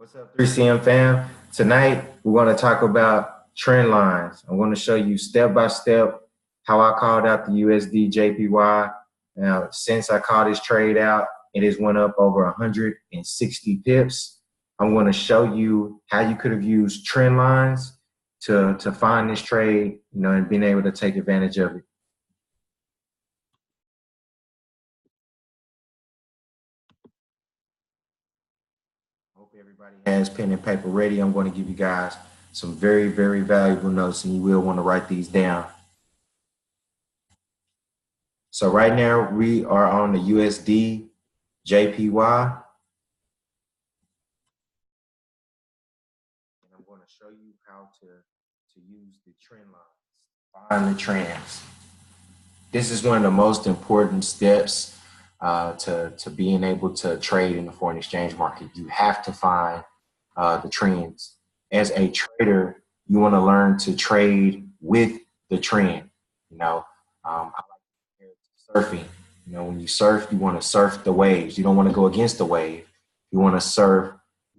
What's up, 3CM fam? Tonight, we're going to talk about trend lines. I'm going to show you step by step how I called out the USD JPY. Now, since I called this trade out, it has went up over 160 pips. I'm going to show you how you could have used trend lines to find this trade, and being able to take advantage of it. Hope everybody has pen and paper ready. I'm going to give you guys some very, very valuable notes, and you will want to write these down. So right now we are on the USD JPY, and I'm going to show you how to use the trend lines, find the trends. This is one of the most important steps to being able to trade in the foreign exchange market. You have to find the trends. As a trader, you want to learn to trade with the trend. I like surfing. When you surf, you want to surf the waves. You don't want to go against the wave. You want to surf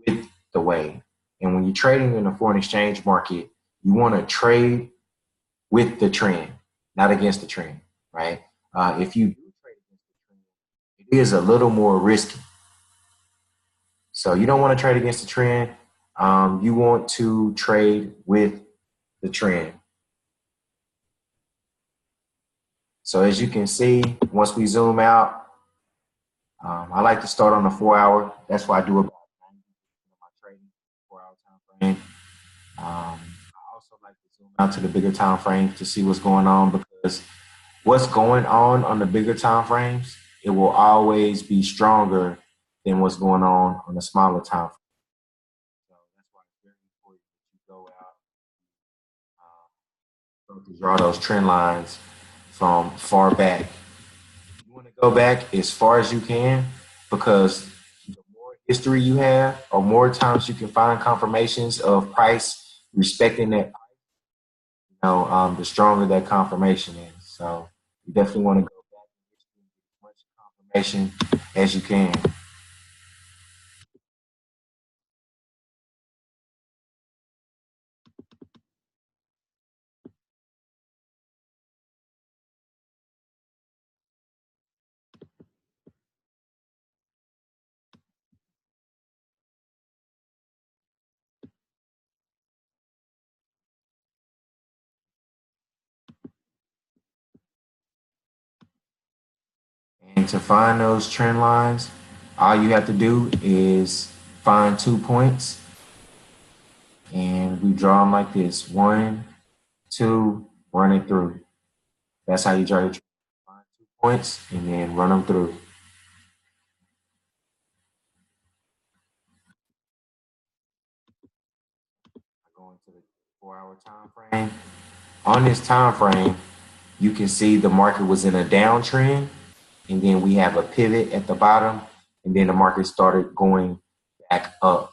with the wave. And when you're trading in the foreign exchange market, you want to trade with the trend, not against the trend, right? If you do trade against the trend, it is a little more risky. So you don't want to trade against the trend. You want to trade with the trend. So as you can see, once we zoom out, I like to start on the 4-hour. That's why I do about 90% of my trading, 4-hour time frame. I also like to zoom out to the bigger time frames to see what's going on, because what's going on the bigger time frames, it will always be stronger than what's going on the smaller time frame. So that's why it's very important that you go out to draw those trend lines from far back. You want to go back as far as you can, because the more history you have, or more times you can find confirmations of price respecting that, the stronger that confirmation is. So you definitely want to go back and get as much confirmation as you can. And to find those trend lines, all you have to do is find 2 points, and we draw them like this: 1, 2, run it through. That's how you draw your trend. Find 2 points and then run them through. Going to the 4-hour time frame. On this time frame, you can see the market was in a downtrend, and then we have a pivot at the bottom, and then the market started going back up.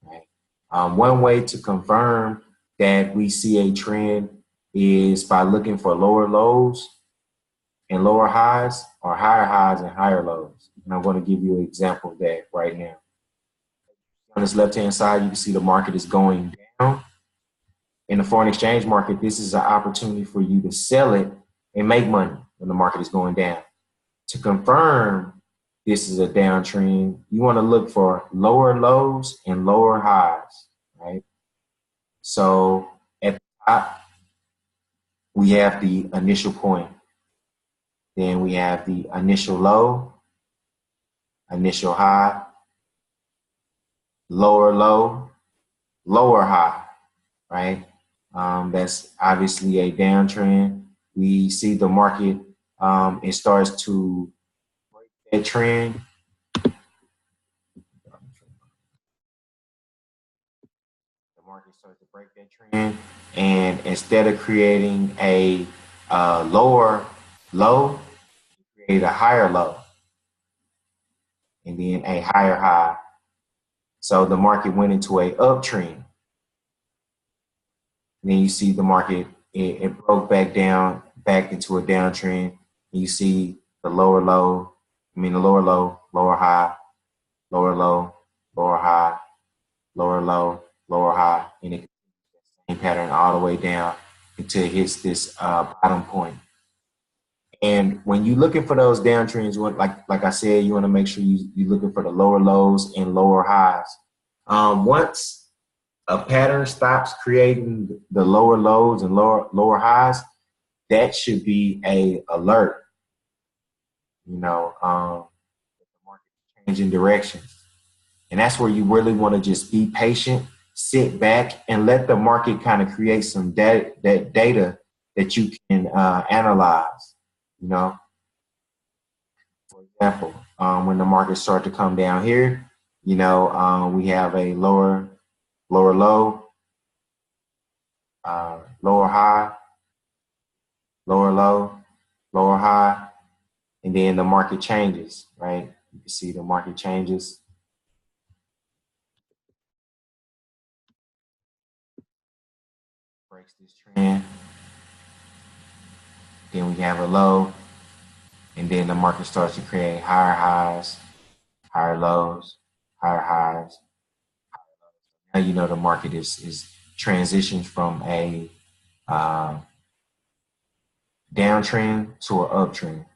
Right? One way to confirm that we see a trend is by looking for lower lows and lower highs, or higher highs and higher lows. And I'm going to give you an example of that right now. On this left-hand side, you can see the market is going down. In the foreign exchange market, this is an opportunity for you to sell it and make money when the market is going down. To confirm this is a downtrend, you want to look for lower lows and lower highs, right? So at the top, we have the initial point. Then we have the initial low, initial high, lower low, lower high, right? That's obviously a downtrend. We see the market, it starts to break that trend. The market starts to break that trend, and instead of creating a lower low, create a higher low, and then a higher high. So the market went into a uptrend. And then you see the market, it broke back down, back into a downtrend. You see the lower low, lower low, lower high, lower low, lower high, lower low, lower high, and it same pattern all the way down until it hits this bottom point. And when you're looking for those downtrends, like I said, you want to make sure you're looking for the lower lows and lower highs. Once a pattern stops creating the lower lows and lower highs, that should be a alert. The market changing directions, and that's where you really want to just be patient, sit back, and let the market kind of create some data that you can analyze. You know, for example, when the market start to come down here, we have a lower low, lower high, lower low, lower high, and then the market changes, right? You can see the market changes, breaks this trend, then we have a low, and then the market starts to create higher highs, higher lows, higher highs. Now you know the market is transitioned from a uh, downtrend to an uptrend.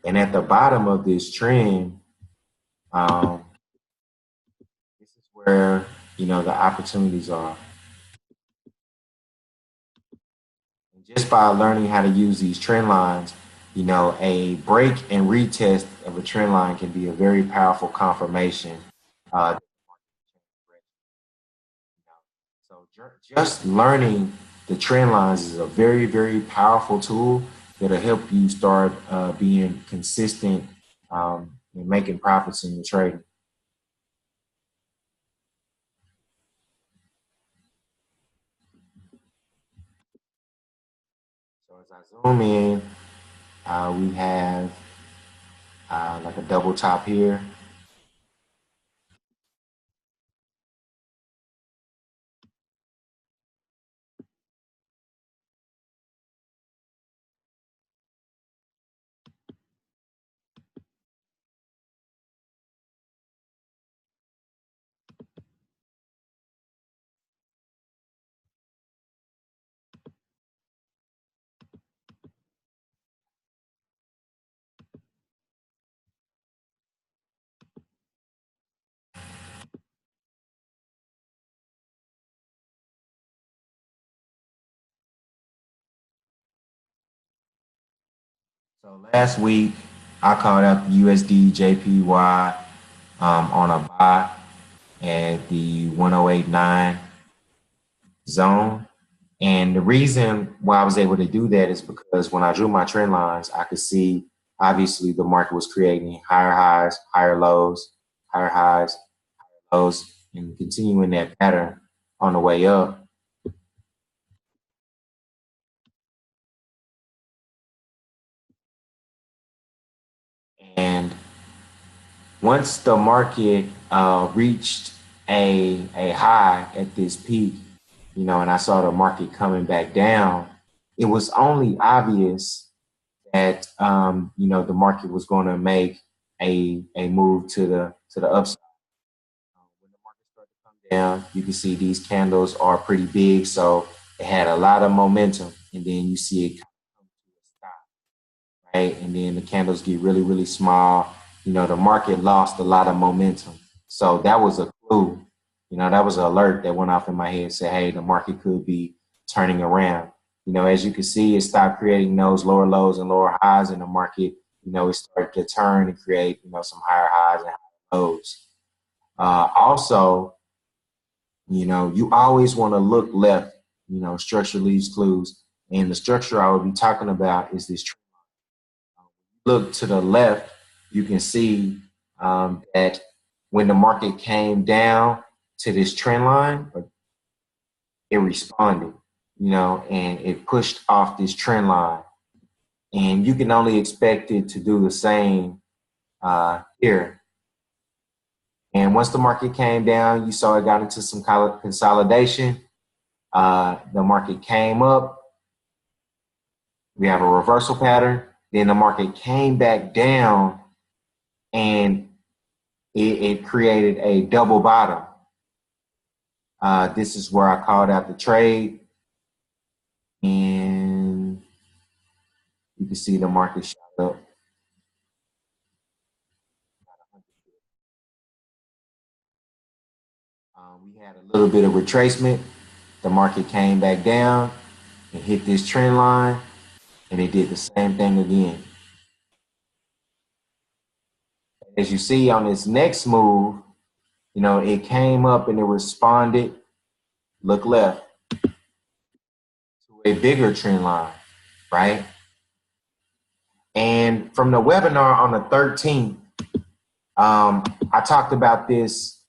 And at the bottom of this trend, um, this is where the opportunities are. And just by learning how to use these trend lines, a break and retest of a trend line can be a very powerful confirmation. Uh, so just learning the trend lines is a very, very powerful tool that'll help you start being consistent and making profits in your trading. So as I zoom in, we have like a double top here. So last week, I called out the USD JPY on a buy at the 1089 zone. And the reason why I was able to do that is because when I drew my trend lines, I could see obviously the market was creating higher highs, higher lows, higher highs, lows, and continuing that pattern on the way up. And once the market reached a high at this peak, and I saw the market coming back down, it was only obvious that the market was going to make a move to the upside. When the market started to come down, you can see these candles are pretty big, so it had a lot of momentum, and then you see it come to a stop, right? And then the candles get really, really small. The market lost a lot of momentum. So that was a clue. That was an alert that went off in my head, said, hey, the market could be turning around. As you can see, it stopped creating those lower lows and lower highs in the market. It started to turn and create, some higher highs and higher lows. Also, you always want to look left. Structure leaves clues. And the structure I will be talking about is this. Look to the left, you can see that when the market came down to this trend line, it responded, and it pushed off this trend line. And you can only expect it to do the same here. And once the market came down, you saw it got into some consolidation. The market came up, We have a reversal pattern. Then the market came back down and it created a double bottom. This is where I called out the trade, and you can see the market shot up. We had a little bit of retracement. The market came back down and hit this trend line, and it did the same thing again. As you see on this next move, it came up and it responded, look left, to a bigger trend line, right? And from the webinar on the 13th, I talked about this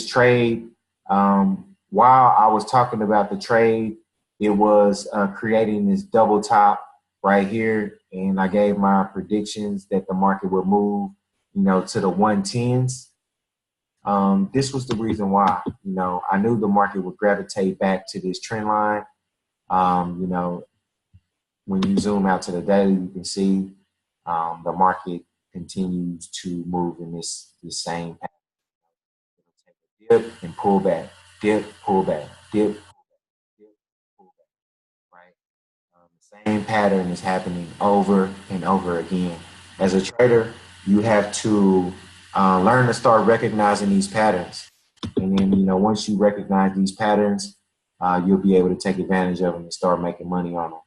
trade. While I was talking about the trade, it was creating this double top right here, and I gave my predictions that the market would move, to the 110s. This was the reason why. I knew the market would gravitate back to this trend line. When you zoom out to the daily, you can see the market continues to move in this same pattern. It'll take a dip and pull back, dip, pull back, dip, dip, pull back, right? The same pattern is happening over and over again. As a trader, you have to learn to start recognizing these patterns. And then, once you recognize these patterns, you'll be able to take advantage of them and start making money on them.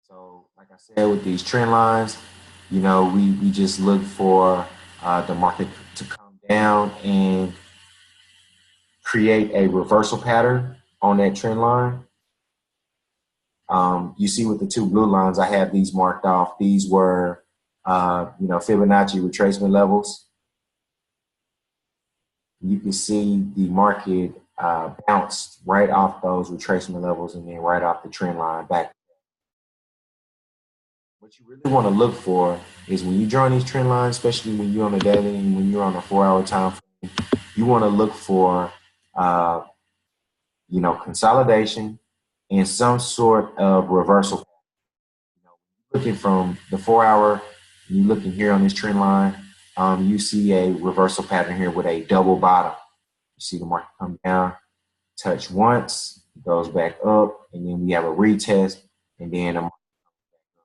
So, like I said, with these trend lines, we just look for the market to come down and create a reversal pattern on that trend line. You see with the two blue lines, I have these marked off. These were, Fibonacci retracement levels. You can see the market bounced right off those retracement levels and then right off the trend line back. What you really want to look for is when you join these trend lines, especially when you're on a daily and when you're on a 4-hour time frame, you want to look for, consolidation and some sort of reversal. Looking from the 4-hour, you looking here on this trend line, you see a reversal pattern here with a double bottom. You see the market come down, touch once, goes back up, and then we have a retest, and then the market comes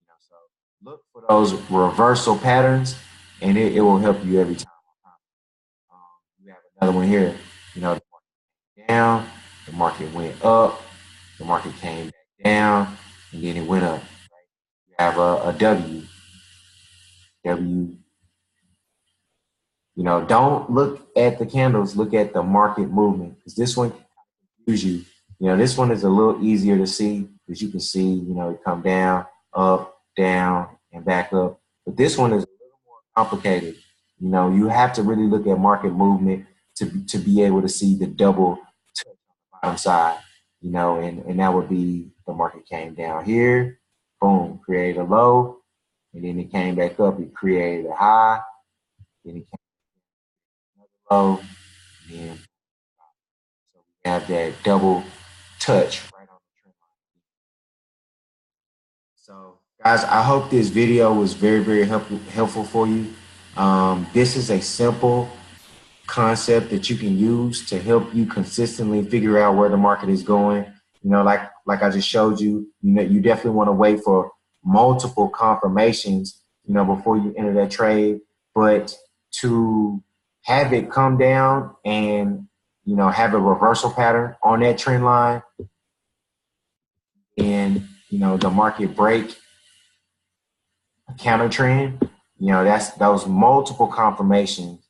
back up. So look for those reversal patterns, and it will help you every time. You have another one here. The market came down, the market went up, the market came back down, and then it went up. You have a W. Don't look at the candles, look at the market movement, because this one can confuse you. This one is a little easier to see because you can see, it come down, up, down, and back up. But this one is a little more complicated. You have to really look at market movement to be able to see the double touch on the bottom side, and that would be the market came down here, boom, created a low, and then it came back up, it created a high, then it came low, and so we have that double touch right on the trend line. So, guys, I hope this video was very, very helpful for you. This is a simple concept that you can use to help you consistently figure out where the market is going. Like I just showed you, you definitely want to wait for multiple confirmations, before you enter that trade. But to have it come down and, have a reversal pattern on that trend line and, the market break a counter trend, that's those multiple confirmations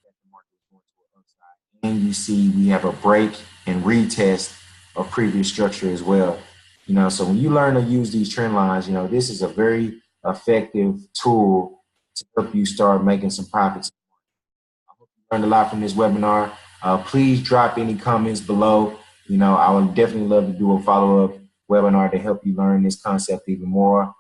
that the market is going to the upside. And you see we have a break and retest of previous structure as well. So when you learn to use these trend lines, this is a very effective tool to help you start making some profits. I hope you learned a lot from this webinar. Please drop any comments below. I would definitely love to do a follow-up webinar to help you learn this concept even more.